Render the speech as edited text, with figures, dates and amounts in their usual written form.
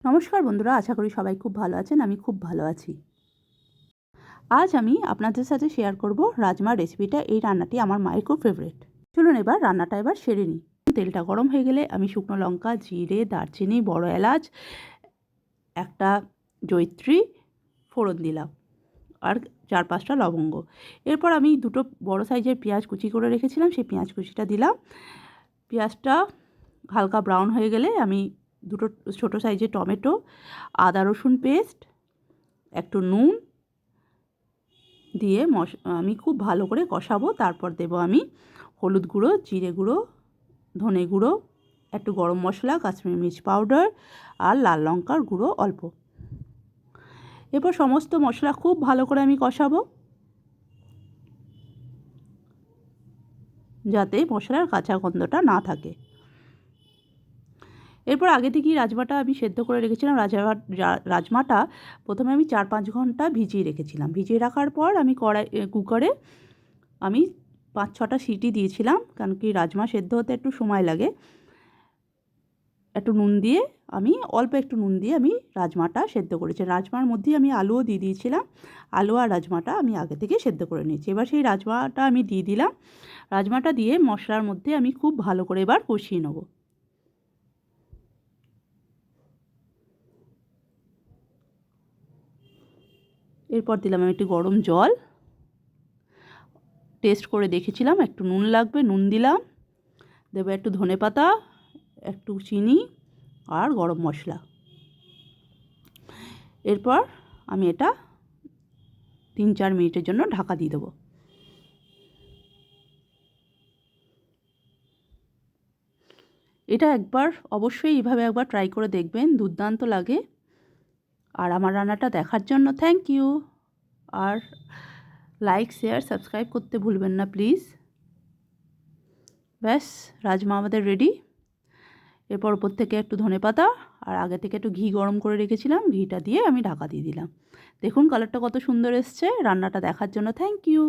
নমস্কার বন্ধুরা, আশা করি সবাই খুব ভালো আছেন। আমি খুব ভালো আছি। আজ আমি আপনাদের সাথে শেয়ার করব রাজমার রেসিপিটা। এই রান্নাটি আমার মায়ের খুব ফেভারিট। চলুন রান্নাটা সেরে নিই। তেলটা গরম হয়ে গেলে আমি শুকনো লঙ্কা, জিরে, দারচিনি, বড় এলাচ, একটা জয়িত্রী ফোড়ন দিলাম আর 4-5টা লবঙ্গ। এরপর আমি দুটো বড় সাইজের পেঁয়াজ কুচি করে রেখেছিলাম, সেই পেঁয়াজ কুচিটা দিলাম। পেঁয়াজটা হালকা ব্রাউন হয়ে গেলে আমি দুটো ছোটো সাইজের টমেটো, আদা রসুন পেস্ট, একটু নুন দিয়ে আমি খুব ভালো করে কষাবো। তারপর দেব আমি হলুদ গুঁড়ো, জিরে গুঁড়ো, ধনে গুঁড়ো, একটু গরম মশলা, কাশ্মীরি মির্চ পাউডার আর লাল লঙ্কার গুঁড়ো অল্প। এরপর সমস্ত মশলা খুব ভালো করে আমি কষাবো, যাতে মশলার কাঁচা গন্ধটা না থাকে। এরপর আগে থেকেই রাজমাটা আমি সেদ্ধ করে রেখেছিলাম। রাজমাটা প্রথমে আমি 4-5 ঘন্টা ভিজিয়ে রেখেছিলাম। ভিজিয়ে রাখার পর আমি কুকারে আমি 5-6টা সিটি দিয়েছিলাম, কারণ কি রাজমা সেদ্ধ হতে একটু সময় লাগে। একটু নুন দিয়ে অল্প একটু নুন দিয়ে আমি রাজমাটা সেদ্ধ করেছি। রাজমার মধ্যেই আমি আলুও দিয়ে দিয়েছিলাম। আলু আর রাজমাটা আমি আগে থেকে সেদ্ধ করে নিয়েছি। এবার সেই রাজমাটা আমি দিয়ে দিলাম। রাজমাটা দিয়ে মশলার মধ্যে আমি খুব ভালো করে এবার কষিয়ে নেব। এরপর দিলাম আমি একটু গরম জল। টেস্ট করে দেখেছিলাম, একটু নুন লাগবে, নুন দিলাম। দেবো একটু ধনেপাতা, একটু চিনি আর গরম মশলা। এরপর আমি এটা 3-4 মিনিটের জন্য ঢাকা দিয়ে দেবো। এটা অবশ্যই এইভাবে একবার ট্রাই করে দেখবেন, দুর্দান্ত লাগে। আর আমার রান্নাটা দেখার জন্য থ্যাংক ইউ। আর লাইক, শেয়ার, সাবস্ক্রাইব করতে ভুলবেন না প্লিজ। ব্যাস, রাজমা আমাদের রেডি। এরপর ওপর থেকে একটু ধনেপাতা আর আগে থেকে একটু ঘি গরম করে রেখেছিলাম, ঘিটা দিয়ে আমি ঢাকা দিয়ে দিলাম। দেখুন কালারটা কত সুন্দর এসছে। রান্নাটা দেখার জন্য থ্যাংক ইউ।